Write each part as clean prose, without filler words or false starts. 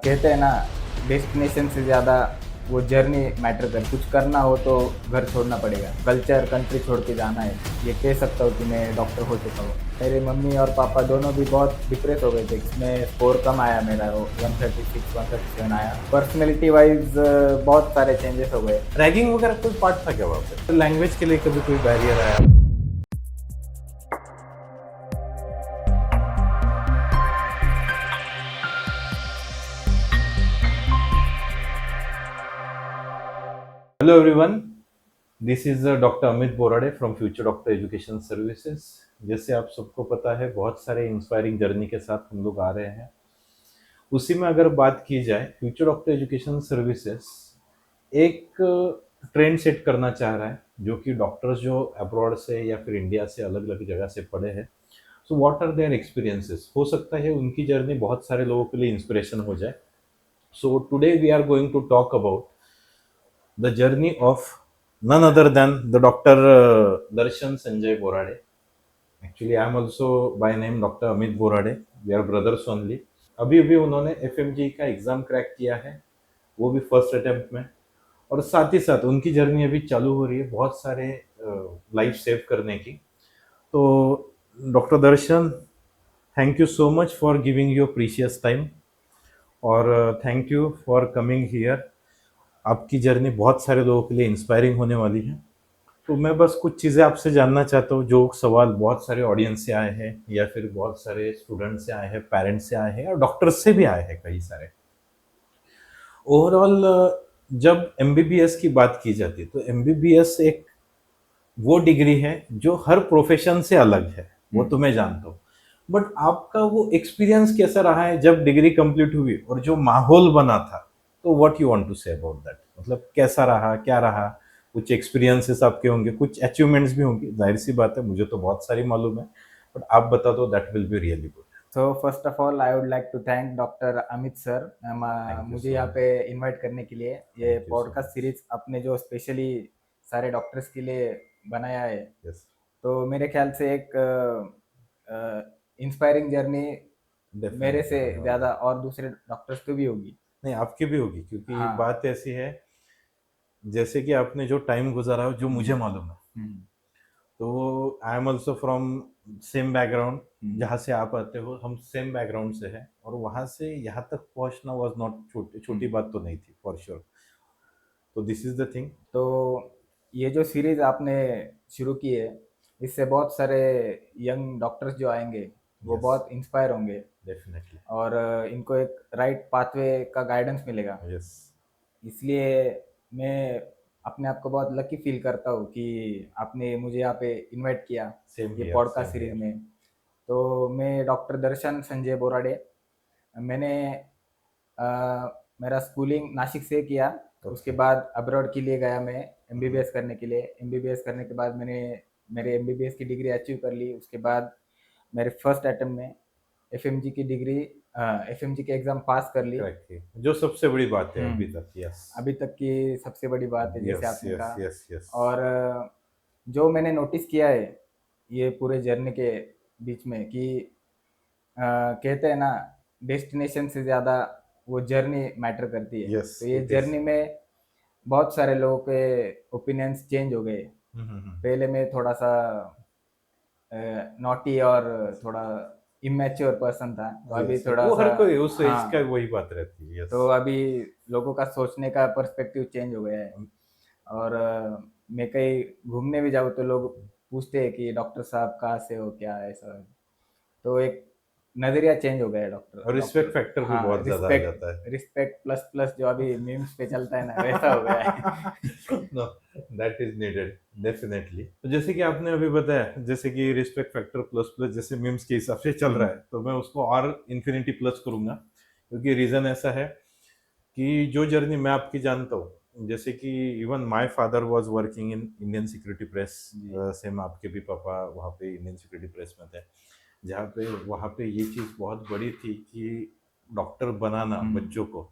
कहते हैं ना, डेस्टिनेशन से ज़्यादा वो जर्नी मैटर कर। कुछ करना हो तो घर छोड़ना पड़ेगा, कल्चर कंट्री छोड़ के जाना है। ये कह सकता हूँ कि मैं डॉक्टर हो चुका हूँ। मेरे मम्मी और पापा दोनों भी बहुत डिप्रेस हो गए थे। इसमें स्कोर कम आया मेरा, वो 136 137 आया। पर्सनैलिटी वाइज बहुत सारे चेंजेस हो गए। रैगिंग वगैरह कोई पार्ट था क्या वहाँ पे? लैंग्वेज के लिए कभी कोई बैरियर आया? Hello everyone, this is doctor Amit Borade from future doctor education services. जैसे आप सबको पता है, बहुत सारे इंस्पायरिंग जर्नी के साथ हम लोग आ रहे हैं। उसी में अगर बात की जाए, फ्यूचर डॉक्टर एजुकेशन सर्विसेज एक ट्रेंड सेट करना चाह रहा है, जो कि डॉक्टर्स जो अब्रॉड से या फिर इंडिया से अलग अलग जगह से पढ़े हैं, so what are their experiences. हो सकता है उनकी जर्नी बहुत सारे लोगों के लिए इंस्पिरेशन हो जाए। So today we are going to talk about the journey of none other than the Dr. Darshan Sanjay Borade. Actually, I am also by name Dr. Amit Borade. We are brothers only. अभी अभी उन्होंने FMG का exam crack किया है, वो भी first attempt में। और साथ ही साथ उनकी जर्नी अभी चालू हो रही है बहुत सारे लाइफ सेव करने की। तो doctor Darshan, thank you so much for giving your precious time, और thank you for coming here. आपकी जर्नी बहुत सारे लोगों के लिए इंस्पायरिंग होने वाली है। तो मैं बस कुछ चीज़ें आपसे जानना चाहता हूँ, जो सवाल बहुत सारे ऑडियंस से आए हैं या फिर बहुत सारे स्टूडेंट्स से आए हैं, पेरेंट्स से आए हैं और डॉक्टर्स से भी आए हैं कई सारे। ओवरऑल जब एमबीबीएस की बात की जाती है तो एमबीबीएस एक वो डिग्री है जो हर प्रोफेशन से अलग है, वो तो मैं जानता हूँ। बट आपका वो एक्सपीरियंस कैसा रहा है जब डिग्री कंप्लीट हुई और जो माहौल बना था? तो what you want to say about that, मतलब कैसा रहा, क्या रहा? कुछ एक्सपीरियंसेस आपके होंगे, कुछ अचीवमेंट्स भी होंगी, जाहिर सी बात है, मुझे तो बहुत सारी मालूम है, बट आप बता दो, that will be really good. So first of all I would like to thank doctor Amit sir thank you मुझे सो यहाँ मच। पे इनवाइट करने के लिए। ये thank you so podcast much. Series आपने जो स्पेशली सारे डॉक्टर्स के लिए बनाया है, यस। तो मेरे ख्याल से एक इंस्पायरिंग जर्नी मेरे डेफिनेटली से होने वाली ज़्यादा है। और दूसरे डॉक्टर्स की भी होगी। नहीं, आपकी भी होगी, क्योंकि हाँ। बात ऐसी है, जैसे कि आपने जो टाइम गुजारा हो, जो मुझे हम्म। मालूम है, हम्म। तो I am also from same background. Hmm. जहाँ से आप आते हो, हम सेम बैकग्राउंड से हैं, और वहाँ से यहाँ तक पहुँचना वॉज नॉट छोटी छोटी हम्म। बात तो नहीं थी, फॉर श्योर। तो दिस इज द थिंग। तो ये जो सीरीज आपने शुरू की है, इससे बहुत सारे यंग डॉक्टर्स जो आएंगे वो यस, बहुत इंस्पायर होंगे डेफिनेटली। और इनको एक राइट पाथवे का गाइडेंस मिलेगा। यस। इसलिए मैं अपने आप को बहुत लकी फील करता हूँ कि आपने मुझे यहाँ पे इनवाइट किया सेम ये here, podcast same series here. में। तो मैं डॉक्टर दर्शन संजय बोराडे। मैंने अ, मेरा स्कूलिंग नासिक से किया। उसके ओके। बाद अब्रॉड के लिए गया मैं एमबीबीएस करने के लिए। एमबीबीएस करने के बाद मैंने मेरे एमबीबीएस की डिग्री अचीव कर ली। उसके बाद मेरे फर्स्ट अटेम्प्ट में एफएमजी की डिग्री, एफएमजी के एग्ज़ाम पास कर ली। करेक्ट है, जो सबसे बड़ी बात है अभी हम्म। तक। यस। अभी तक की सबसे बड़ी बात है, जैसे यस, आपने यस, कहा। Yes, yes. और जो मैंने नोटिस किया है ये पूरे जर्नी के बीच में कि कहते हैं ना, डेस्टिनेशन से ज़्यादा वो जर्नी मैटर करती है। यस, तो ये इट इज। जर्नी में बहुत सारे लोगों के ओपिनियंस चेंज हो गए। पहले मैं थोड़ा सा नॉटी और थोड़ा इमेच्योर पर्सन था, तो अभी यस, थोड़ा वो सा। हर कोई उस एज का हाँ। वही बात रहती है। यस। तो अभी लोगों का सोचने का पर्सपेक्टिव चेंज हो गया है। और मैं कहीं घूमने भी जाऊँ तो लोग पूछते हैं कि डॉक्टर साहब कहाँ से हो, क्या ऐसा। तो एक नज़रिया चेंज हो गया है और डॉक्टर रिस्पेक्ट डॉक्टर। फैक्टर भी हाँ, बहुत ज्यादा आ रिस्पेक्ट। जाता है। रिस्पेक्ट प्लस प्लस जो अभी मीम्स पे चलता है ना, वैसा हो गया है। No, that is needed, definitely. तो जैसे कि आपने अभी बताया, जैसे कि रिस्पेक्ट फैक्टर प्लस प्लस जैसे मीम्स के हिसाब से चल रहा हम्म। है, तो मैं उसको और इन्फिनिटी प्लस करूंगा, क्योंकि रीजन ऐसा है कि जो जर्नी मैं आपकी जानता हूँ, जैसे कि even my father was working in Indian security press. जी। सेम आपके भी पापा वहाँ पे इंडियन सिक्योरिटी प्रेस में थे, जहाँ पे वहाँ पे ये चीज़ बहुत बड़ी थी कि डॉक्टर बनाना हम्म। बच्चों को,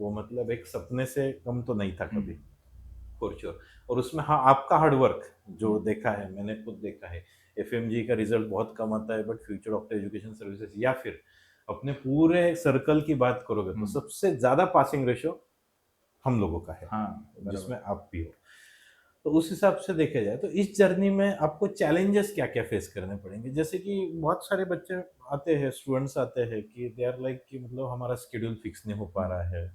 वो मतलब एक सपने से कम तो नहीं था कभी, हम्म। For sure. और उसमें हाँ, आपका हार्डवर्क जो हम्म। देखा है, मैंने खुद देखा है। एफएमजी का रिजल्ट बहुत कम आता है, but future doctor education services या फिर अपने पूरे सर्कल की बात करोगे तो सबसे ज्यादा पासिंग रेशियो हम लोगों का है, हाँ जिसमें बराबर। आप भी हो। तो उस हिसाब से देखा जाए तो इस जर्नी में आपको चैलेंजेस क्या क्या फेस करने पड़ेंगे? जैसे कि बहुत सारे बच्चे आते हैं, स्टूडेंट्स आते हैं कि दे आर लाइक कि मतलब हमारा शेड्यूल फिक्स नहीं हो पा रहा है,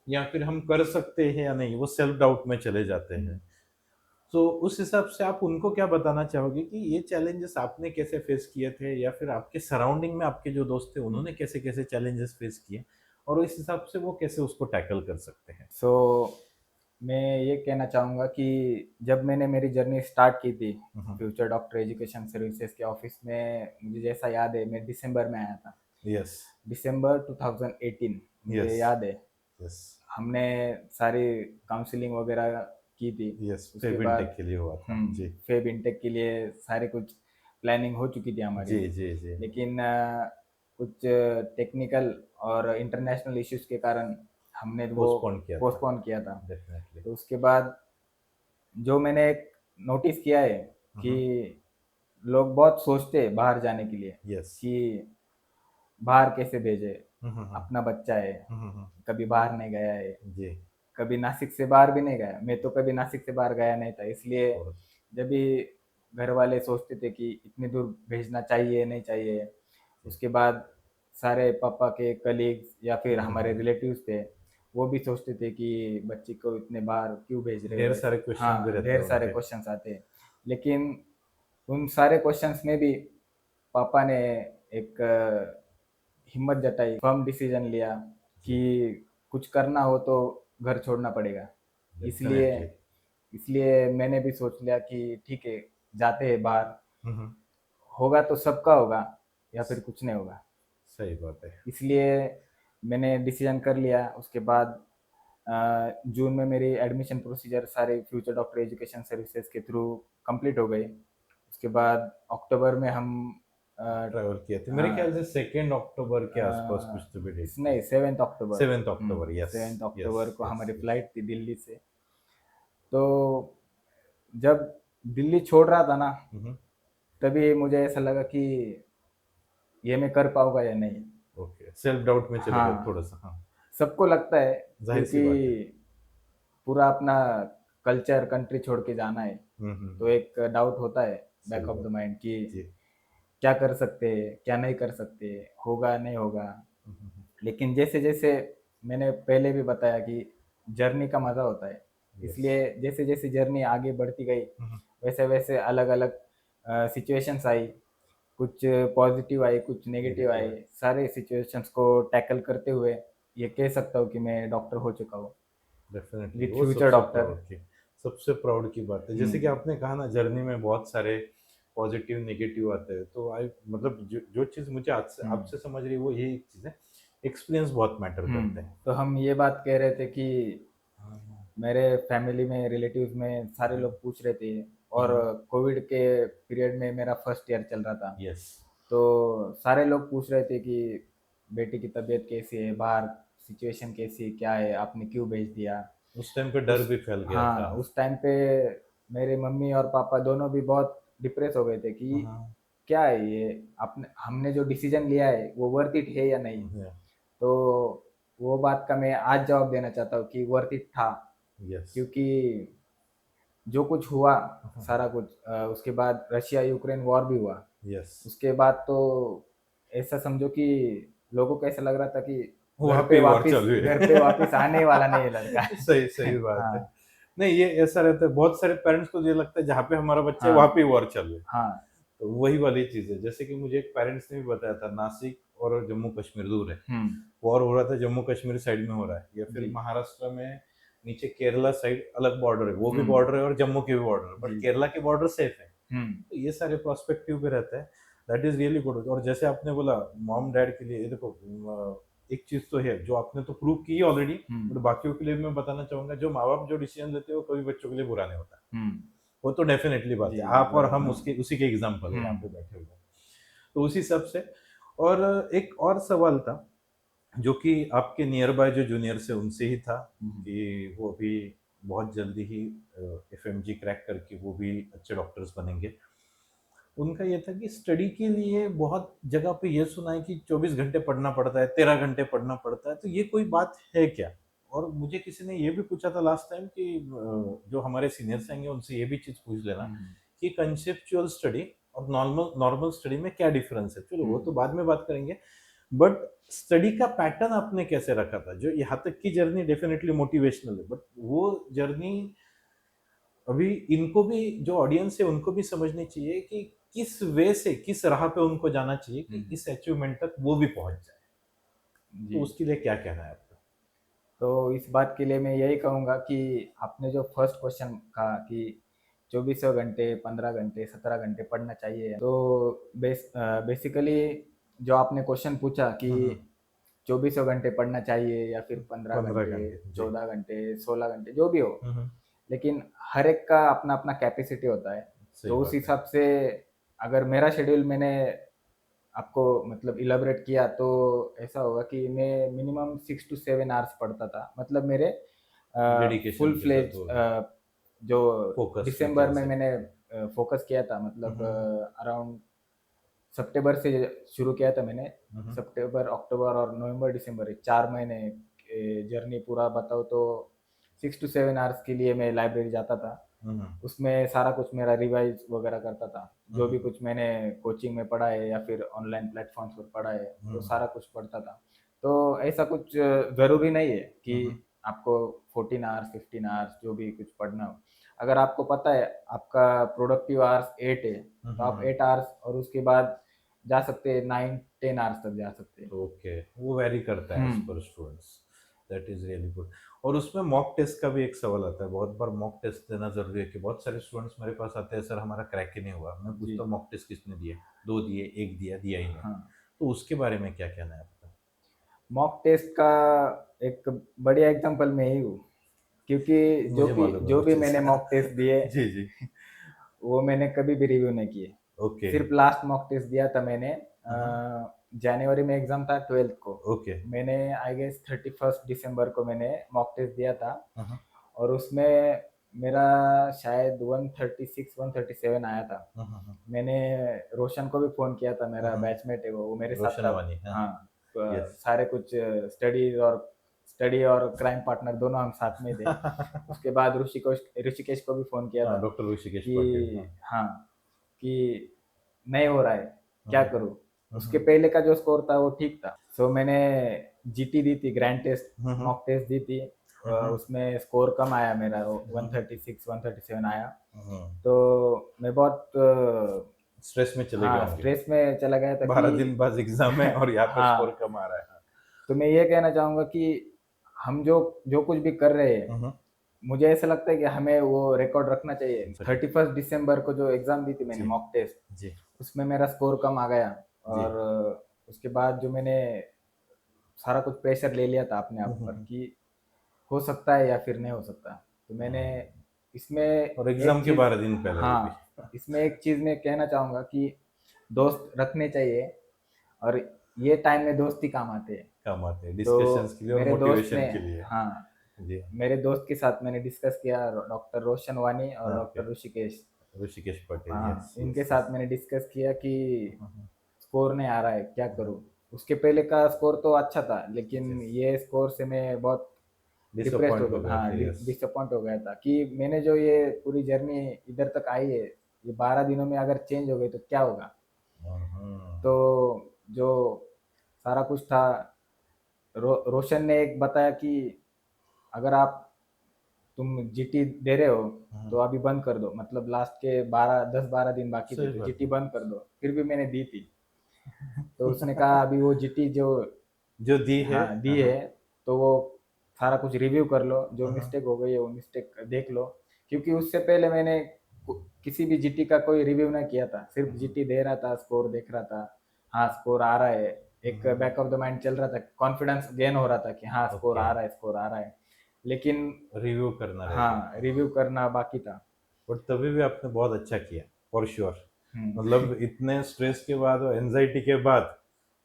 या फिर हम कर सकते हैं या नहीं, वो सेल्फ डाउट में चले जाते हैं। तो उस हिसाब से आप उनको क्या बताना चाहोगे कि ये चैलेंजेस आपने कैसे फेस किए थे, या फिर आपके सराउंडिंग में आपके जो दोस्त थे उन्होंने कैसे कैसे चैलेंजेस फेस किए, और इस हिसाब से वो कैसे उसको टैकल कर सकते हैं? सो मैं ये कहना चाहूँगा कि जब मैंने मेरी जर्नी स्टार्ट की थी फ्यूचर डॉक्टर एजुकेशन सर्विसेज के ऑफिस में, मुझे जैसा याद है मैं दिसंबर में आया था। यस। दिसंबर 2018 मुझे यस। याद है। यस। हमने सारी काउंसलिंग वगैरह की थी। यस, उसके फेब बाद इनटेक के लिए हुआ था जी। फेब इंटेक के लिए सारे कुछ प्लानिंग हो चुकी थी जी हमारी। जी जी। लेकिन कुछ टेक्निकल और इंटरनेशनल इश्यूज के कारण हमने वो पोस्टपोन किया था। पोस्टपोन किया था। डेफिनेटली। तो उसके बाद जो मैंने एक नोटिस किया है कि लोग बहुत सोचते हैं बाहर जाने के लिए यस। कि बाहर कैसे भेजे, अपना बच्चा है, कभी बाहर नहीं गया है, जी। कभी नासिक से बाहर भी नहीं गया। मैं तो कभी नासिक से बाहर गया नहीं था, इसलिए और जब भी घर वाले सोचते थे कि इतनी दूर भेजना चाहिए नहीं चाहिए। उसके बाद सारे पापा के कलीग्स या फिर हमारे रिलेटिव्स थे, वो भी सोचते थे कि बच्ची को इतने बाहर क्यों भेज रहे हो ढेर ऐसे। सारे क्वेश्चन भी हाँ रहते ढेर सारे होंगे। क्वेश्चंस आते। लेकिन उन सारे क्वेश्चंस में भी पापा ने एक हिम्मत जताई, फर्म डिसीजन लिया कि जी। कुछ करना हो तो घर छोड़ना पड़ेगा। इसलिए डेफिनेटली। इसलिए मैंने भी सोच लिया कि ठीक है, जाते हैं बाहर, होगा तो सबका होगा या फिर कुछ नहीं होगा। सही बात है। इसलिए मैंने डिसीजन कर लिया। उसके बाद जून में मेरी एडमिशन प्रोसीजर सारे फ्यूचर डॉक्टर एजुकेशन सर्विसेज के थ्रू कंप्लीट हो गई। उसके बाद अक्टूबर में हम अ, ट्रैवल किया था मेरे ख्याल हाँ से 2 अक्टूबर के आसपास कुछ तो भी डेट थी। नहीं 7 अक्टूबर। 7 अक्टूबर, यस। 7 अक्टूबर यस को यस हमारी यस। फ्लाइट थी दिल्ली से। तो जब दिल्ली छोड़ रहा था ना, तभी मुझे ऐसा लगा कि ये मैं कर पाऊंगा या नहीं। ओके, सेल्फ डाउट में चले गए थोड़ा हाँ सा, हाँ। सबको लगता है, जाहिर सी क्योंकि बात है। पूरा अपना कल्चर कंट्री छोड़ के जाना है। तो एक डाउट होता है बैक सही ऑफ द बात माइंड कि है जी। क्या कर सकते हैं क्या नहीं कर सकते, होगा नहीं होगा। हम्म। लेकिन जैसे जैसे मैंने पहले भी बताया कि जर्नी का मज़ा होता है। यस। इसलिए जैसे जैसे जर्नी आगे बढ़ती गई, वैसे वैसे अलग अलग सिचुएशंस आई। कुछ पॉजिटिव आई, कुछ नेगेटिव नेगेटिव आई। है। सारे सिचुएशंस को टैकल करते हुए ये कह सकता हूँ कि मैं डॉक्टर हो चुका हूँ, डेफिनेटली, विथ वो फ्यूचर सबसे डॉक्टर। प्राउड की, सबसे प्राउड की बात है। जैसे कि आपने कहा ना, जर्नी में बहुत सारे पॉजिटिव नेगेटिव आते हैं, तो आई मतलब जो चीज़ मुझे आज से आपसे समझ रही है वो यही एक चीज़ है, एक्सपीरियंस बहुत मैटर करते हैं। तो हम ये बात कह रहे थे कि मेरे फैमिली में रिलेटिव्स में सारे लोग पूछ रहे थे। और कोविड के पीरियड में मेरा फर्स्ट ईयर चल रहा था। यस। तो सारे लोग पूछ रहे थे कि बेटी की तबीयत कैसी है, बाहर सिचुएशन कैसी है, क्या है, आपने क्यों भेज दिया। उस टाइम पे डर उस भी फैल गया था। हाँ उस टाइम पे मेरे मम्मी और पापा दोनों भी बहुत डिप्रेस हो गए थे कि हाँ। क्या है ये, आपने हमने जो डिसीजन लिया है वो वर्थ इट है या नहीं। तो वो बात का मैं आज जवाब देना चाहता हूँ कि वर्थ इट था। यस। क्योंकि जो कुछ हुआ सारा कुछ, उसके बाद रशिया यूक्रेन वॉर भी हुआ। यस। उसके बाद तो ऐसा समझो कि लोगों को ऐसा लग रहा था कि वहाँ पे वॉर चालू घर पे वापस है। आने ही वाला नहीं है लड़का। सही सही बात है। हाँ नहीं, ये ऐसा रहता है, बहुत सारे पेरेंट्स को ये लगता है जहाँ पे हमारा बच्चा है वहाँ हाँ पे वॉर चालू है। हाँ। तो वही वाली चीज है, जैसे कि मुझे एक पेरेंट्स ने भी बताया था, नासिक और जम्मू कश्मीर दूर है, वॉर हो रहा था जम्मू कश्मीर साइड में हो रहा है, या फिर जी महाराष्ट्र में नीचे केरला साइड अलग बॉर्डर है, वो भी हम्म बॉर्डर है और जम्मू की भी बॉर्डर है, बट जी केरला के बॉर्डर सेफ है। हम्म तो ये सारे प्रोस्पेक्टिव पे रहता है, दैट इज रियली गुड। और जैसे आपने बोला मॉम डैड के लिए, ये देखो एक चीज तो है जो आपने तो प्रूव की ऑलरेडी, बट बाकियों के लिए मैं बताना चाहूंगा, जो माँ बाप जो डिसीजन लेते हैं वो कभी बच्चों के लिए बुरा नहीं होता। हम्म वो तो डेफिनेटली बात जी है, जी आप और बराबर। हम उसके उसी के एग्जाम्पल है यहाँ पे हम्म बैठे हुए हैं। तो उसी सब से, और एक और सवाल था जो कि आपके नियर बाय जो जूनियर्स है उनसे ही था, कि वो भी बहुत जल्दी ही एफएमजी क्रैक करके वो भी अच्छे डॉक्टर्स बनेंगे। उनका ये था कि स्टडी के लिए बहुत जगह पे ये सुना है कि 24 घंटे पढ़ना पड़ता है, 13 घंटे पढ़ना पड़ता है, तो ये कोई बात है क्या? और मुझे किसी ने ये भी पूछा था लास्ट टाइम कि जो हमारे सीनियर्स आएंगे उनसे ये भी चीज पूछ लेना हम्म, कि कंसेप्चुअल स्टडी और नॉर्मल नॉर्मल स्टडी में क्या डिफरेंस है। चलो वो तो बाद में बात करेंगे, बट स्टडी का पैटर्न आपने कैसे रखा था? जो यहाँ तक की जर्नी डेफिनेटली मोटिवेशनल है, बट वो जर्नी अभी इनको भी, जो ऑडियंस है उनको भी समझनी चाहिए कि किस वे से, किस राह पे उनको जाना चाहिए कि इस अचीवमेंट तक वो भी पहुंच जाए। तो जी। उसके लिए क्या कहना है आपका? तो इस बात के लिए मैं यही कहूँगा कि आपने जो फर्स्ट क्वेश्चन कहा कि 2400 घंटे, 15 घंटे, 17 घंटे पढ़ना चाहिए, तो बेसिकली जो आपने क्वेश्चन पूछा कि हम्म, 2400 घंटे पढ़ना चाहिए या फिर 15 घंटे, 15 घंटे जी। 14 घंटे, 16 घंटे, जो भी हो, हम्म, लेकिन हर एक का अपना अपना कैपेसिटी होता है। सही तो उस बात है। हिसाब से अगर मेरा शेड्यूल मैंने आपको मतलब इलाबरेट किया तो ऐसा होगा कि मैं मिनिमम 6 to 7 आवर्स पढ़ता था, मतलब मेरे डेडिकेशन फुल के साथ फ्लेज वो जो फोकस जो दिसंबर कह में मैंने सकते हैं। फोकस किया था, मतलब हम्म, अराउंड सितंबर से शुरू किया था मैंने। हम्म, सितंबर, अक्टूबर और नवंबर, दिसंबर, 4 महीने जर्नी पूरा बताओ तो 6 to 7 आवर्स के लिए मैं लाइब्रेरी जाता था। हम्म, उसमें सारा कुछ मेरा रिवाइज वगैरह करता था, जो भी हम्म, कुछ मैंने कोचिंग में पढ़ा है या फिर ऑनलाइन प्लेटफॉर्म्स पर पढ़ा है, वो हम्म, सारा कुछ पढ़ता था। तो ऐसा कुछ ज़रूरी नहीं है कि हम्म, आपको 14 आवर्स, 15 आवर्स जो भी कुछ पढ़ना हो। अगर आपको पता है आपका प्रोडक्टिव आवर्स 8 है, तो आप हम्म, 8 आवर्स और उसके बाद जा सकते हैं 9-10 आवर्स तक जा सकते हैं। ओके, वो वेरी करता है एज हम्म। पर students. That is really good. और उसमें मॉक टेस्ट का भी एक सवाल आता है, बहुत बार मॉक टेस्ट देना जरूरी है कि बहुत सारे स्टूडेंट्स मेरे पास आते हैं, सर हमारा क्रैक ही नहीं हुआ। मैं जी। पूछता हूँ मॉक टेस्ट किसने दिए? दो दिए, एक दिया, दिया ही नहीं। हाँ। तो उसके बारे में क्या कहना है आपका? मॉक टेस्ट का एक बढ़िया एग्जांपल मैं ही हूँ, क्योंकि जो मुझे भी मालूम है जो वो भी चीज। मैंने मॉक टेस्ट दिए जी जी। वो मैंने कभी भी रिव्यू नहीं किए। ओके। सिर्फ लास्ट मॉक टेस्ट दिया था मैंने, जनवरी में एग्जाम था 12th को। ओके। मैंने आई गेस 31 दिसंबर को मैंने मॉक टेस्ट दिया था, हम्म, और उसमें मेरा शायद 136, 137 आया था। हम्म, मैंने रोशन को भी फ़ोन किया था, मेरा हम्म, बैचमेट है वो मेरे साथ रोशन था। वानी, हाँ। हाँ, यस। सारे कुछ स्टडी और क्राइम पार्टनर दोनों हम साथ में थे। हाँ, उसके बाद ऋषिकेश को भी फ़ोन किया था डॉक्टर ऋषिकेश पाटिल, हाँ। कि हाँ, कि नहीं हो रहा है, क्या हम्म, करूँ? उसके हम्म, पहले का जो स्कोर था वो ठीक था। सो मैंने जीटी दी थी, ग्रैंड टेस्ट हम्म, मॉक टेस्ट दी थी। हम्म, उसमें स्कोर कम आया मेरा, हम्म, 136, 137 आया। हम्म। तो मैं बहुत स्ट्रेस में चले गए हाँ, होंगे। स्ट्रेस में चला गया था कि 12 दिन बाद एग्जाम है और यहाँ पे स्कोर हाँ, कम आ रहा है। तो मैं ये कहना चाहूँगा कि हम जो जो कुछ भी कर रहे हैं, हम्म, मुझे ऐसा लगता है कि हमें वो रिकॉर्ड रखना चाहिए। सही। 31 दिसंबर को जो एग्ज़ाम दी थी मैंने जी मॉक टेस्ट, जी उसमें मेरा स्कोर कम आ गया। जी। और उसके बाद जो मैंने सारा कुछ प्रेशर ले लिया था अपने आप पर हम्म, कि हो सकता है या फिर नहीं हो सकता। तो मैंने हम्म। इसमें और एक एग्जाम के चीज़, 12 दिन पहले वो भी हाँ, इसमें एक चीज़ मैं कहना चाहूँगा कि दोस्त रखने चाहिए, और ये टाइम में दोस्त ही काम आते हैं। काम आते हैं तो डिस्कशंस के लिए और मेरे दोस्त ने, मोटिवेशन के लिए। हाँ, जी। मेरे दोस्त के साथ मैंने डिस्कस किया, डॉक्टर रोशन वानी और हाँ, ओके। डॉक्टर ऋषिकेश। ऋषिकेश पटेल, हाँ, यस इनके यस यस। साथ मैंने डिस्कस किया कि स्कोर नहीं आ रहा है, क्या करूँ? उसके पहले का स्कोर तो अच्छा था, लेकिन यस। ये स्कोर से मैं बहुत डिप्रेस्ड हो डिसअपॉइंट हो गया, गए हाँ, थे, यस। डिसअपॉइंट हो गया था कि मैंने जो ये पूरी जर्नी इधर तक आई है, ये 12 दिनों में अगर चेंज हो गई तो क्या होगा? तो जो सारा कुछ था, रोशन ने एक बताया कि अगर आप तुम जीटी दे रहे हो तो अभी बंद कर दो, मतलब लास्ट के 12, 10-12 दिन बाकी थे सही तो बात जीटी है। बंद कर दो। फिर भी मैंने दी थी। तो उसने कहा अभी वो जीटी जो, जो दी है, हाँ, दी हाँ, है, तो वो सारा कुछ रिव्यू कर लो, जो हाँ, मिस्टेक हो गई है वो मिस्टेक देख लो। क्योंकि उससे पहले मैंने किसी भी जीटी का कोई रिव्यू नहीं किया था, सिर्फ जीटी दे रहा था, स्कोर देख रहा था। हाँ, स्कोर आ रहा है, एक बैक ऑफ द माइंड चल रहा था, कॉन्फिडेंस गेन हो रहा था कि हाँ स्कोर ओके। आ रहा है, स्कोर आ रहा है। लेकिन रिव्यू करना रह गया। हाँ, रिव्यू करना बाकी था। बट तभी भी आपने बहुत अच्छा किया, फॉर श्योर। हम्म। मतलब इतने स्ट्रेस के बाद और एनजाइटी के बाद,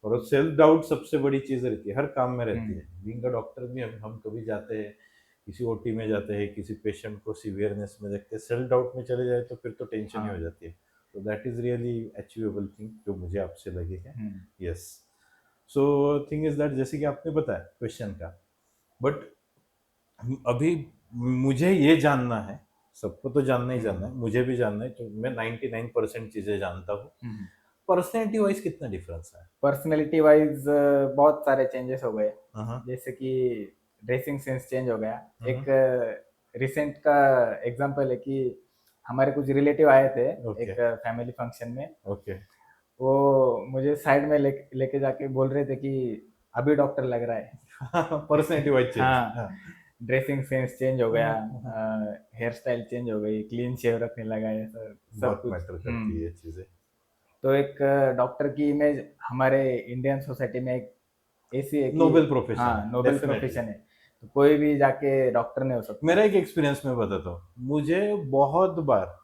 और सेल्फ डाउट सबसे बड़ी चीज रहती है, हर काम में रहती हम्म। है। बीइंग अ डॉक्टर भी हम कभी जाते हैं, किसी ओटी में जाते हैं, किसी पेशेंट को सीवियरनेस में देखते हैं, सेल्फ डाउट में चले जाए तो फिर तो टेंशन ही हो हाँ, जाती है। तो that is really achievable thing जो मुझे आपसे लगे है। Hmm. Yes. So thing is that जैसे कि आपने बताया क्वेश्चन का, बट अभी मुझे ये जानना है, सबको तो जानना ही जानना है, मुझे भी जानना है, तो मैं 99% चीजें जानता हूँ। पर्सनैलिटी वाइज कितना डिफरेंस है? पर्सनैलिटी वाइज बहुत सारे चेंजेस हो गए, हाँ। जैसे कि ड्रेसिंग सेंस चेंज हो गया। हम्म। एक रिसेंट का एग्जांपल है कि हमारे कुछ रिलेटिव आए थे ओके। एक फैमिली फंक्शन में। ओके। वो मुझे साइड में लेके जाके बोल रहे थे कि अभी डॉक्टर लग रहा है। Personality wise change. हाँ, हाँ। ड्रेसिंग सेंस चेंज हो गया, हाँ। हेयर स्टाइल चेंज हो गई, क्लीन शेव रखने लगा है, सब सब बहुत कुछ। मैटर करती है ये चीजें। तो एक डॉक्टर की इमेज हमारे इंडियन सोसाइटी में एक ऐसी है कि नोबेल प्रोफेशन हाँ, है नोबेल डेफिनेटली। प्रोफेशन है, तो कोई भी जाके डॉक्टर नहीं हो सकता। मेरा एक एक्सपीरियंस मैं बताता हूँ, मुझे बहुत बार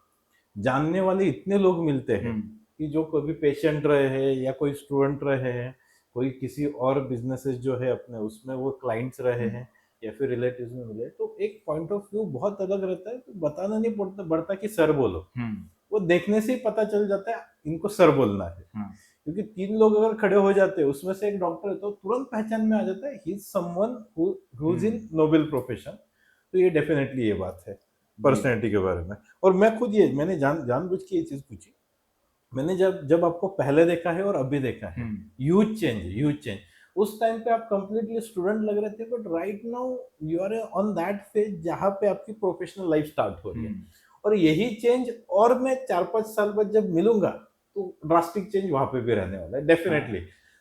जानने वाले इतने लोग मिलते हैं कि जो कभी पेशेंट रहे हैं या कोई स्टूडेंट रहे हैं, कोई किसी और बिजनेसेस जो है अपने उसमें वो क्लाइंट्स रहे हैं या फिर रिलेटिव्स में मिले, तो एक पॉइंट ऑफ व्यू बहुत अलग रहता है, तो बताना नहीं पड़ता बढ़ता कि सर बोलो, वो देखने से ही पता चल जाता है इनको सर बोलना है। क्योंकि तीन लोग अगर खड़े हो जाते हैं उसमें से एक डॉक्टर है तो तुरंत पहचान में आ जाता है he is someone who is in Nobel profession. तो ये डेफिनेटली ये बात है पर्सनैलिटी के बारे में। और मैं खुद ये मैंने जानबूझ के ये चीज पूछी, मैंने जब जब आपको पहले देखा है और अभी देखा है, ह्यूज चेंज, ह्यूज चेंज। उस टाइम पे आप कंप्लीटली स्टूडेंट लग रहे थे, but right now you are on that phase जहां पे आपकी प्रोफेशनल लाइफ स्टार्ट हो रही है। और यही चेंज और मैं 4-5 साल बाद जब मिलूंगा तो ड्रास्टिक चेंज वहां पे भी रहने वाला है डेफिनेटली।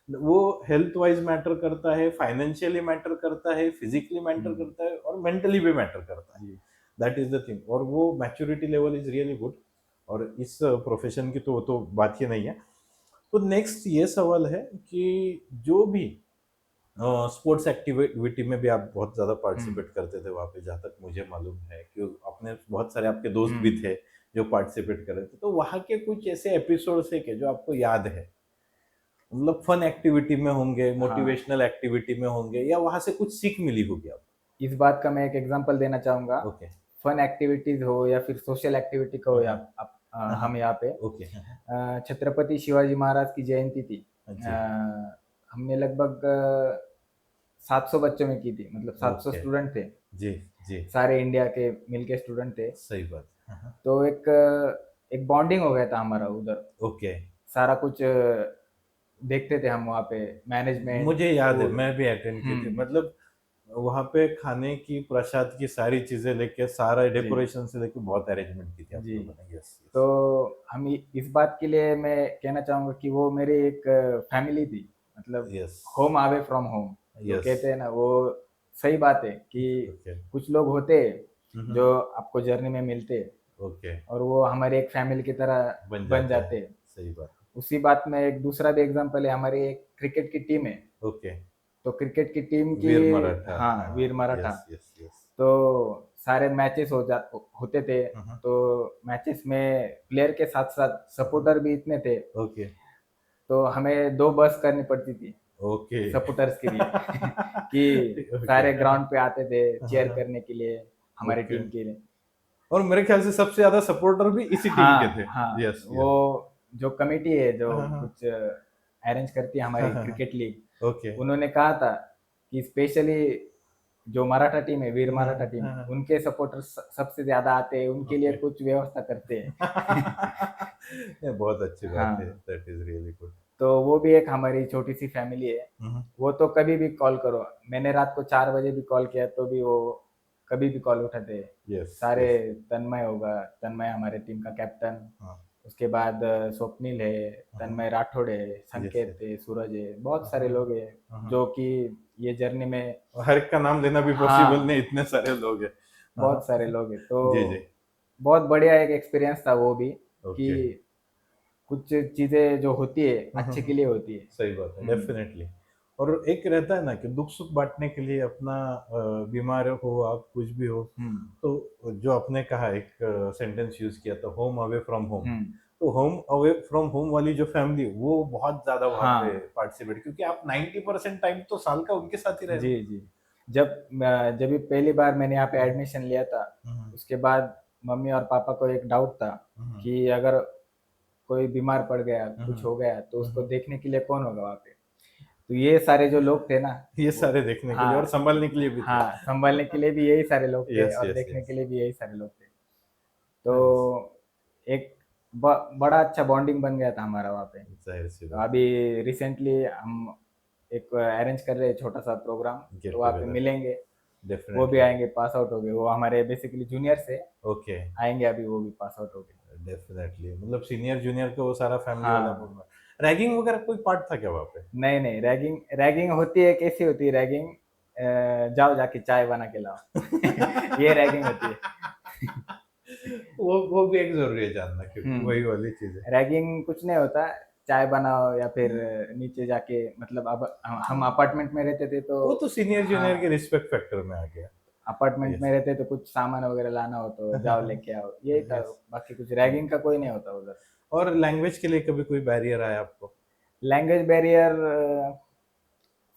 वो हेल्थ वाइज मैटर करता है, फाइनेंशियली मैटर करता है, फिजिकली मैटर करता है और मेंटली भी मैटर करता है। That is the thing. और वो maturity level is really good. और इस प्रोफेशन की तो बात ही नहीं है। तो नेक्स्ट ये सवाल है कि जो भी स्पोर्ट्स एक्टिविटी में भी आप बहुत ज्यादा पार्टिसिपेट करते थे वहां पे, जहाँ तक मुझे मालूम है कि अपने बहुत सारे आपके दोस्त भी थे जो पार्टिसिपेट कर रहे थे, तो वहां के कुछ ऐसे एपिसोड्स है कि जो आपको याद है, मतलब फन एक्टिविटी में होंगे, मोटिवेशनल एक्टिविटी में होंगे, या वहां से कुछ सीख मिली होगी आपको? इस बात का मैं एक एग्जांपल देना चाहूंगा। ओके। फन एक्टिविटीज हो या फिर सोशल एक्टिविटी का हो, या हम यहाँ पे ओके। छत्रपति शिवाजी महाराज की जयंती थी। जी। हमने लगभग 700 बच्चों में की थी, मतलब 700 ओके। स्टूडेंट थे, जी। जी। सारे इंडिया के मिलके स्टूडेंट थे। सही बात। तो एक एक बॉन्डिंग हो गया था हमारा उधर। ओके। सारा कुछ देखते थे हम वहाँ पे, मैनेजमेंट मुझे याद है फूड। मैं भी अटेंड की थी, मतलब वहां पे खाने की प्रसाद की सारी चीजें लेके, सारा जी डेकोरेशन से लेके बहुत अरेंजमेंट की थी आप जी। लोगों ने। यस। तो हम इस बात के लिए मैं कहना चाहूंगा कि वो मेरी एक फैमिली थी, मतलब yes. Home away from home जो यस। कहते हैं ना, वो सही बात है कि ओके। कुछ लोग होते हैं जो आपको जर्नी में मिलते हैं ओके। और वो हमारे एक फैमिली की तरह बन बन जाते जाते हैं। हैं। सही बात। उसी बात में एक दूसरा भी एग्जांपल है, हमारी एक क्रिकेट की टीम है। ओके। तो क्रिकेट की टीम की, वीर मराठा। हाँ, हाँ। Veer Maratha. Yes yes yes. तो सारे मैचेस होते थे। तो मैचेस में प्लेयर के साथ साथ सपोर्टर भी इतने थे, ओके। तो हमें 2 बस करनी पड़ती थी ओके। सपोर्टर्स के लिए। कि ओके। सारे ग्राउंड पे आते थे चीयर करने के लिए हमारी ओके। टीम के लिए। और मेरे ख्याल से सबसे ज्यादा सपोर्टर भी इसी टीम के हाँ थे। हाँ, यस वो यस। जो कमेटी है जो हाँ। कुछ अरेंज करती है हमारी क्रिकेट लीग, ओके। उन्होंने कहा था कि स्पेशली जो मराठा टीम है, वीर मराठा टीम, हाँ। उनके सपोर्टर्स सबसे ज्यादा आते हैं, उनके लिए ओके। कुछ व्यवस्था करते हैं। ये बहुत अच्छी बात है। हाँ, दैट इज रियली गुड। तो वो भी एक हमारी छोटी सी फैमिली है। वो तो कभी भी कॉल करो, मैंने रात को 4 बजे भी कॉल किया तो भी वो कभी भी कॉल उठाते हैं। यस सारे, यस। तन्मय होगा, तन्मय हमारे टीम का कैप्टन। हाँ। उसके बाद स्वप्निल है, तन्मय राठौड़ है, यस संकेत यस। है, सूरज है, बहुत सारे लोग हैं जो कि ये जर्नी में, हर एक का नाम लेना भी पॉसिबल हाँ, नहीं, इतने सारे लोग हैं। बहुत सारे लोग हैं। तो जी जी। बहुत बढ़िया एक एक्सपीरियंस था वो भी, कि ओके। कुछ चीजें जो होती है अच्छे के लिए होती है। सही बात है डेफिनेटली। और एक रहता है ना कि दुख सुख बांटने के लिए अपना, बीमार हो आप कुछ भी हो, हम्म तो जो आपने कहा एक सेंटेंस यूज किया था, होम अवे फ्रॉम होम। हम्म। तो होम अवे फ्रॉम होम वाली जो फैमिली वो बहुत ज्यादा वहां पे हाँ पार्टिसिपेट, क्योंकि आप 90% टाइम तो साल का उनके साथ ही रहे जी हो। जी। जब भी पहली बार मैंने यहाँ पे एडमिशन लिया था, हम्म। उसके बाद मम्मी और पापा को एक डाउट था हम्म। कि अगर कोई बीमार पड़ गया, कुछ हम्म, हो गया, तो उसको देखने के लिए कौन होगा वहाँ पे? तो ये सारे जो लोग थे ना, ये वो, सारे देखने के लिए और हाँ संभालने के लिए भी थे। हाँ, संभालने के लिए भी यही सारे लोग थे यस और यस देखने यस। के लिए भी यही सारे लोग थे। नाइस। तो एक बड़ा अच्छा बॉन्डिंग बन गया था हमारा वहाँ पे। जाहिर सी तो बात अभी रिसेंटली हम एक अरेंज कर रहे हैं छोटा सा प्रोग्राम, है, तो गेट वहाँ पे टुगेदर। मिलेंगे। वो भी डेफिनेटली। आएंगे, पास आउट हो गए, वो हमारे बेसिकली जूनियर से ओके। आएंगे, अभी वो भी पास आउट हो गए। डेफिनेटली, मतलब सीनियर जूनियर को वो सारा फैमिली वाला हाँ, मूवमेंट। रैगिंग वगैरह कोई पार्ट था क्या वहाँ पे? नहीं नहीं, रैगिंग रैगिंग होती है, कैसी होती है रैगिंग? जाओ जाके चाय बना के लाओ। ये रैगिंग होती है। वो भी एक जरूरी है जानना, क्योंकि वही हम्म। वाली चीज है। रैगिंग कुछ नहीं होता, चाय बनाओ या फिर नीचे जाके, मतलब अब हम अपार्टमेंट में रहते थे तो, वो तो सीनियर हाँ, जूनियर के रिस्पेक्ट फैक्टर में आ गया। अपार्टमेंट में यस। रहते तो कुछ सामान वगैरह लाना हो तो जाओ लेके आओ, यही था। यस। बाकी कुछ रैगिंग का कोई नहीं होता उधर। और लैंग्वेज के लिए कभी कोई बैरियर आया आपको? लैंग्वेज बैरियर,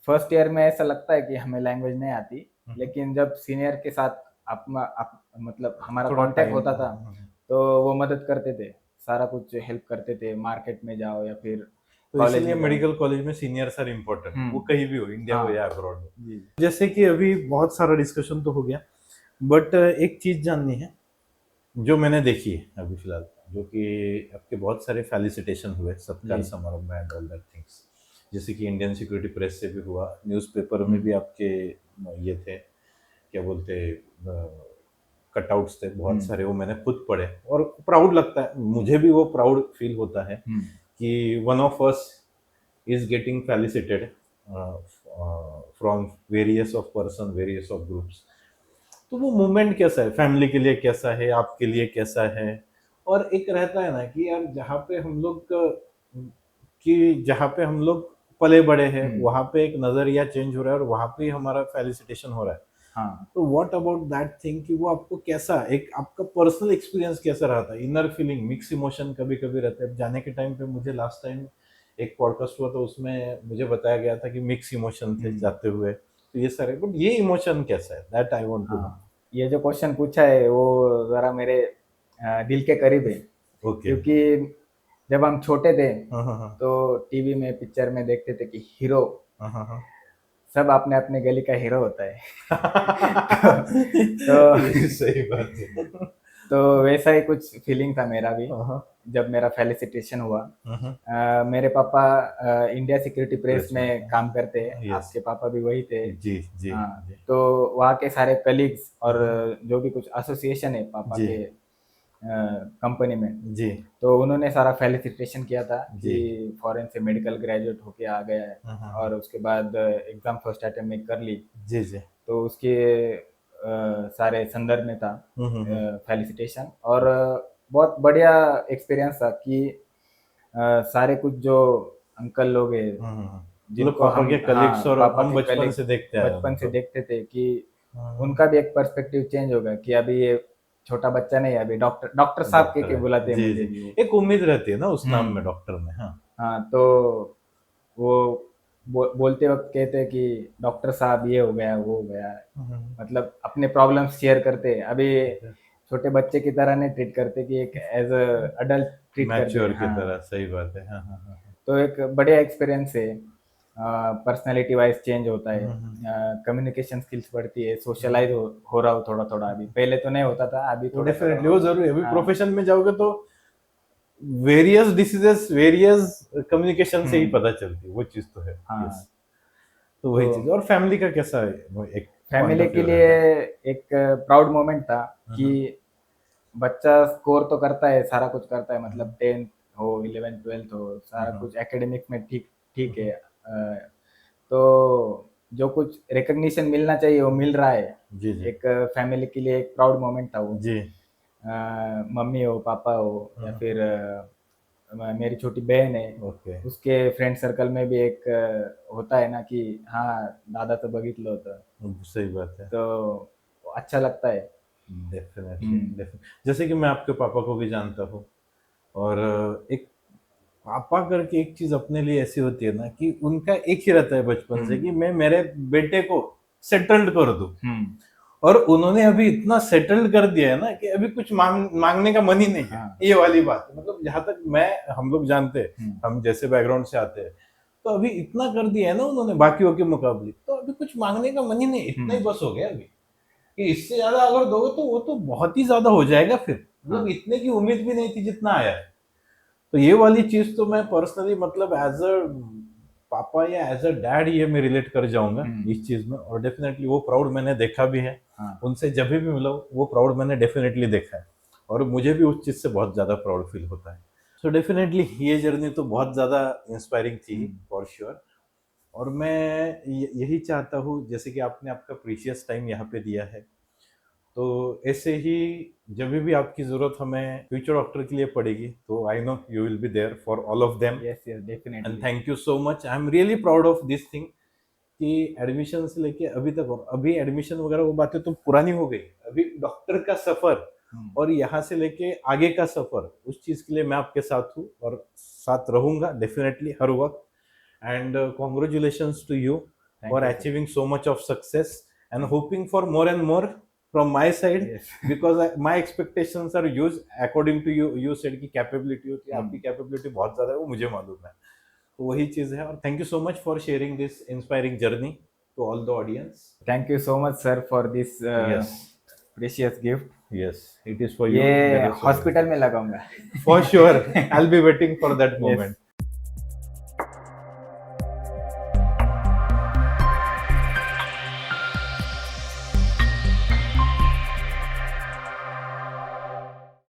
फर्स्ट ईयर में ऐसा लगता है कि हमें लैंग्वेज नहीं आती, लेकिन जब सीनियर के साथ मतलब हमारा थोड़ा कांटेक्ट टाइम। होता था, तो वो मदद करते थे, सारा कुछ हेल्प करते थे, मार्केट में जाओ या फिर तो कॉलेज इसीलिए में जाओ। मेडिकल कॉलेज में सीनियर सर इम्पोर्टेंट है, वो हम्म। कहीं भी हो, इंडिया हो या हाँ अब्रॉड हो। जी। जैसे कि अभी बहुत सारा डिस्कशन तो हो गया, बट एक चीज जाननी है जो मैंने देखी है अभी फिलहाल, जो कि आपके बहुत सारे फेलिसिटेशन हुए सत्कार जी। समारोह में एंड ऑल दैट थिंग्स। जैसे कि इंडियन सिक्योरिटी प्रेस से भी हुआ, न्यूज़पेपर में हम्म। भी आपके ये थे, क्या बोलते, कटआउट्स थे बहुत हम्म। सारे, वो मैंने खुद पढ़े और प्राउड लगता है, मुझे भी वो प्राउड फील होता है हम्म। कि one of us is getting felicitated from various of person, various of groups। तो वो मूवमेंट कैसा है, फैमिली के लिए कैसा है, आपके लिए कैसा है? और एक रहता है ना कि यार जहाँ पे हम लोग जहाँ पे हम लोग पले बड़े हैं, हम्म। वहाँ पे एक नजरिया चेंज हो रहा है और वहाँ पे ही हमारा फेलिसिटेशन हो रहा है। हाँ। तो व्हाट अबाउट दैट थिंग, कि वो आपको कैसा, एक आपका पर्सनल एक्सपीरियंस कैसा रहा था? इनर फीलिंग, मिक्स इमोशन कभी कभी रहता है जाने के टाइम पे। मुझे लास्ट टाइम एक पॉडकास्ट हुआ तो उसमें मुझे बताया गया था कि मिक्स इमोशन थे हम्म। जाते हुए, तो ये सारे, बट ये इमोशन कैसा है, that I want to know. हाँ, ये जो क्वेश्चन पूछा है वो जरा मेरे दिल के करीब है, ओके। क्योंकि जब हम छोटे थे हाँ हाँ हाँ तो टीवी में, पिक्चर में देखते थे कि हीरो, हाँ हाँ हाँ। सब अपने अपने गली का हीरो होता है। तो ये सही बात है। तो वैसा ही कुछ फीलिंग था मेरा भी, हाँ हाँ जब मेरा फेलिसिटेशन हुआ। हाँ। मेरे पापा इंडिया सिक्योरिटी प्रेस प्रेस में काम करते हैं, में, यस। आपके पापा भी वही थे। जी जी हाँ, जी। तो वहाँ के सारे कलीग्स और हाँ, जो भी कुछ एसोसिएशन है पापा जी के कंपनी में, जी तो उन्होंने सारा फेलिसिटेशन किया था जी। कि फॉरेन से मेडिकल ग्रेजुएट होके आ गया है, हाँ हाँ और हाँ। उसके बाद एग्ज़ाम फर्स्ट अटेम्प्ट में कर ली। जी जी। तो उसके सारे संदर्भ में था हम्म। फेलिसिटेशन, और बहुत बढ़िया एक्सपीरियंस था कि सारे कुछ जो अंकल लोग हैं, मतलब जिनको पापा हम, के कलीग्स, हाँ, और पापा हम के बचपन कलीग से देखते आए हैं बचपन से उनको। देखते थे कि हाँ, उनका भी एक पर्सपेक्टिव चेंज होगा कि अभी ये छोटा बच्चा नहीं है, अभी डॉक्टर डॉक्टर साहब डॉक्टर के है। बुलाते हैं जी मुझे जी। भी वो। एक उम्मीद रहती है ना उस नाम में, हम्म। डॉक्टर में। हाँ। हाँ, तो वो बोलते वक्त कहते हैं कि डॉक्टर साहब ये हो गया, वो हो गया, हम्म। मतलब अपने प्रॉब्लम्स शेयर करते हैं। अभी छोटे बच्चे की तरह नहीं ट्रीट करते कि एक एज अ अडल्ट ट्रीट करते मैच्योर हैं। की हाँ, तरह, सही बात है। हाँ हाँ हाँ तो एक बढ़िया एक्सपीरियंस है। पर्सनालिटी वाइज चेंज होता है, कम्युनिकेशन स्किल्स बढ़ती है, सोशलाइज हो रहा हो थोड़ा थोड़ा, अभी पहले तो नहीं होता था, अभी वो थोड़ा थोड़ा डेफिनेटली हो वो रहा जरूरी है। अभी है। हाँ। प्रोफेशन में जाओगे तो वेरियस डिसीजेस, वेरियस कम्युनिकेशन से ही हम्म। पता चलती है, वो चीज तो है। यस। हाँ, तो तो वही चीज। और फैमिली का कैसा है, वो एक पॉइंट फैमिली ऑफ के व्यू लिए रहता एक प्राउड मोमेंट था कि है। बच्चा स्कोर तो करता है, सारा कुछ करता है, मतलब हम्म, 10th हो, 11th 12th हो, सारा हम्म, कुछ एकेडमिक्स में ठीक ठीक है। हम्म, तो जो कुछ रिकग्निशन मिलना चाहिए वो मिल रहा है। जी जी एक फैमिली के लिए एक प्राउड मोमेंट था वो। जी। मम्मी हो, पापा हो, या फिर मेरी छोटी बहन है, ओके। उसके फ्रेंड सर्कल में भी एक होता है ना कि हाँ, दादा तो बघितलं होतं, सही बात है। तो अच्छा लगता है। डेफिनेटली हम्म। जैसे कि मैं आपके पापा को भी जानता हूँ, और एक पापा करके एक चीज अपने लिए ऐसी होती है ना कि उनका एक ही रहता है बचपन से हम्म। कि मैं मेरे बेटे को सेटल्ड कर दूं। हम्म। और उन्होंने अभी इतना सेटल्ड कर दिया है ना कि अभी कुछ मांगने का मन ही नहीं है। हाँ। ये वाली बात है। मतलब जहां तक हम लोग जानते हैं, हम्म। हम जैसे बैकग्राउंड से आते हैं, तो अभी इतना कर दिया है ना उन्होंने बाकियों के मुकाबले, तो अभी कुछ मांगने का मन ही नहीं, इतना ही बस हो गया अभी कि इससे ज्यादा अगर दोगे तो वो तो बहुत ही ज्यादा हो जाएगा फिर। मतलब हाँ। इतने की उम्मीद भी नहीं थी जितना आया है। तो ये वाली चीज तो मैं पर्सनली मतलब एज अ पापा या एज अ डैड ये मैं रिलेट कर जाऊंगा इस चीज में। और डेफिनेटली वो प्राउड मैंने देखा भी है। हाँ। उनसे जब भी मिला वो प्राउड मैंने डेफिनेटली देखा है, और मुझे भी उस चीज से बहुत ज्यादा प्राउड फील होता है। सो डेफिनेटली ये जर्नी तो बहुत ज्यादा इंस्पायरिंग थी फॉर श्योर। और मैं यही चाहता हूँ, जैसे कि आपने आपका प्रीशियस टाइम यहाँ पे दिया है, तो ऐसे ही जब भी आपकी जरूरत हमें फ्यूचर डॉक्टर के लिए पड़ेगी, तो I know you will be there for all of them. Yes yes definitely. And thank you so much, I am really proud of this thing कि एडमिशन से लेके अभी तक, और अभी एडमिशन वगैरह वो बातें तो पुरानी हो गई, अभी डॉक्टर का सफर और यहाँ से लेके आगे का सफर, उस चीज के लिए मैं आपके साथ हूँ और साथ रहूंगा डेफिनेटली हर वक्त। And congratulations to you for achieving so much of success and hoping for more and more from my side, because my expectations are huge according to you said कि कैपेबिलिटी होती है, आपकी कैपेबिलिटी बहुत ज्यादा है, वो मुझे मालूम है। तो वही चीज है। और thank you so much for sharing this inspiring journey to all the audience. Thank you so much sir for this Yes. Precious gift. Yes, it is for you. ये That is for you. Hospital में लगाऊंगा। For sure, I'll be waiting for that moment.